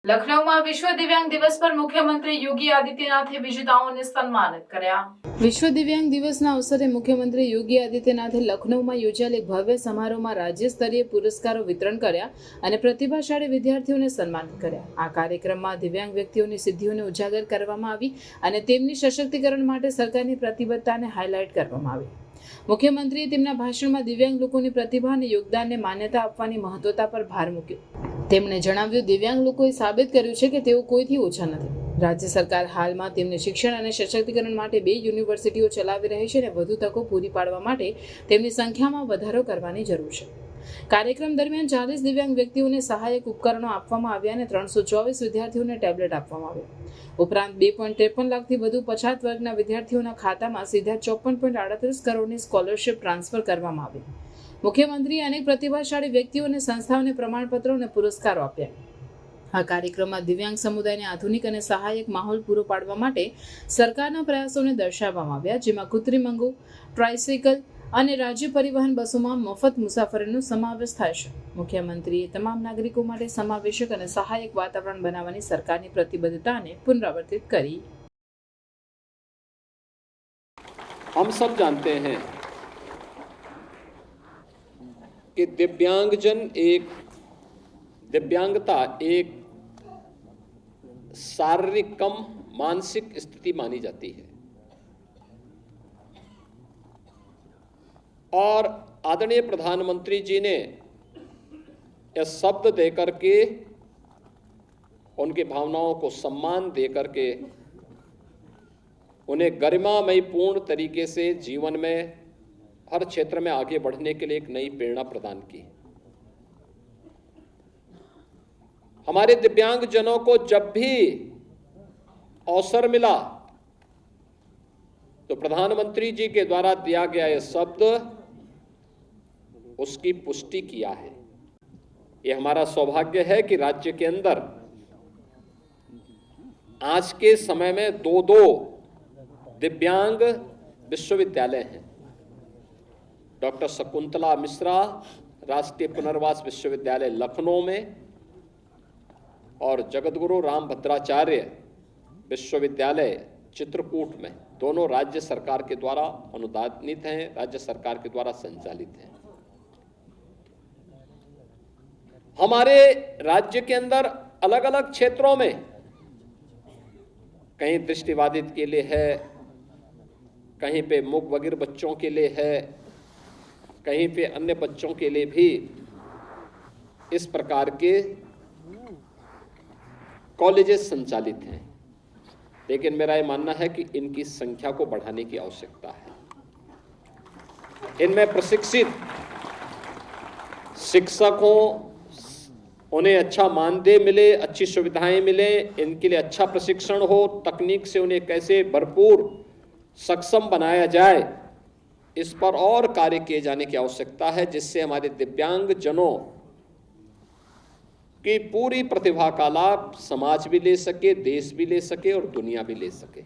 લખનઉમાં વિશ્વ દિવ્યાંગ દિવસ પર મુખ્યમંત્રી યોગી આદિત્યનાથે વિજેતાઓને સન્માનિત કર્યા। વિશ્વ દિવ્યાંગ દિવસના અવસરે મુખ્યમંત્રી યોગી આદિત્યનાથે લખનઉમાં યોજાયેલ એક ભવ્ય સમારોહમાં રાજ્ય સ્તરીય પુરસ્કારો વિતરણ કર્યા અને પ્રતિભાશાળી વિદ્યાર્થીઓને સન્માનિત કર્યા। આ કાર્યક્રમમાં દિવ્યાંગ વ્યક્તિઓની સિદ્ધિઓને ઉજાગર કરવામાં આવી અને તેમની સશક્તિકરણ માટે સરકારની પ્રતિબદ્ધતાને હાઇલાઇટ કરવામાં આવી। મુખ્યમંત્રીએ તેમના ભાષણમાં દિવ્યાંગ લોકોની પ્રતિભા અને યોગદાનને માન્યતા આપવાની મહત્વતા પર ભાર મૂક્યો। તેમણે જણાવ્યું, દિવ્યાંગ લોકોએ સાબિત કર્યું છે કે તેઓ કોઈથી ઓછા નથી। રાજ્ય સરકાર હાલમાં તેમને શિક્ષણ અને સશક્તિકરણ માટે 2 યુનિવર્સિટીઓ ચલાવી રહી છે અને વધુ તકો પૂરી પાડવા માટે તેમની સંખ્યામાં વધારો કરવાની જરૂર છે। કાર્યક્રમ દરમિયાન 40 દિવ્યાંગ વ્યક્તિઓને સહાયક ઉપકરણો આપવામાં આવ્યા અને 324 વિદ્યાર્થીઓને ટેબ્લેટ આપવામાં આવ્યા। ઉપરાંત 2.53 લાખથી વધુ પછાત વર્ગના વિદ્યાર્થીઓના ખાતામાં સીધા 54.38 કરોડની સ્કોલરશિપ ટ્રાન્સફર કરવામાં આવી। મુખ્યમંત્રીએ અનેક પ્રતિભાશાળી વ્યક્તિઓ અને સંસ્થાઓને પ્રમાણપત્રો અને પુરસ્કારો આપ્યા। આ કાર્યક્રમમાં દિવ્યાંગ સમુદાયને આધુનિક અને સહાયક માહોલ પૂરો પાડવા માટે સરકારના પ્રયાસોને દર્શાવવામાં આવ્યા, જેમાં કૃત્રિમ અંગો, ટ્રાયસિકલ અને રાજ્ય પરિવહન બસોમાં મફત મુસાફરીનો સમાવેશ થાય છે। મુખ્યમંત્રીએ તમામ નાગરિકો માટે સમાવેશક અને સહાયક વાતાવરણ બનાવવાની સરકારની પ્રતિબદ્ધતાને પુનરાવર્તિત કરી। हम सब जानते हैं कि दिव्यांगता एक शारीरिक कम मानसिक स्थिति मानी जाती है और आदरणीय प्रधानमंत्री जी ने यह शब्द देकर के उनकी भावनाओं को सम्मान देकर के उन्हें गरिमामयी पूर्ण तरीके से जीवन में हर क्षेत्र में आगे बढ़ने के लिए एक नई प्रेरणा प्रदान की। हमारे दिव्यांगजनों को जब भी अवसर मिला तो प्रधानमंत्री जी के द्वारा दिया गया यह शब्द उसकी पुष्टि किया है। यह हमारा सौभाग्य है कि राज्य के अंदर आज के समय में 2 दिव्यांग विश्वविद्यालय हैं। डॉक्टर शकुंतला मिश्रा राष्ट्रीय पुनर्वास विश्वविद्यालय लखनऊ में और जगतगुरु रामभद्राचार्य विश्वविद्यालय चित्रकूट में, दोनों राज्य सरकार के द्वारा अनुदानित हैं, राज्य सरकार के द्वारा संचालित हैं। हमारे राज्य के अंदर अलग अलग क्षेत्रों में कहीं दृष्टिबाधित के लिए है, कहीं पे मूक बधिर बच्चों के लिए है, कहीं पे अन्य बच्चों के लिए भी इस प्रकार के कॉलेजेस संचालित हैं। लेकिन मेरा ये मानना है कि इनकी संख्या को बढ़ाने की आवश्यकता है। इनमें प्रशिक्षित शिक्षक हो, उन्हें अच्छा मानदेय मिले, अच्छी सुविधाएं मिले, इनके लिए अच्छा प्रशिक्षण हो, तकनीक से उन्हें कैसे भरपूर सक्षम बनाया जाए, इस पर और कार्य किए जाने की आवश्यकता है, जिससे हमारे दिव्यांगजनों की पूरी प्रतिभा का लाभ समाज भी ले सके, देश भी ले सके और दुनिया भी ले सके।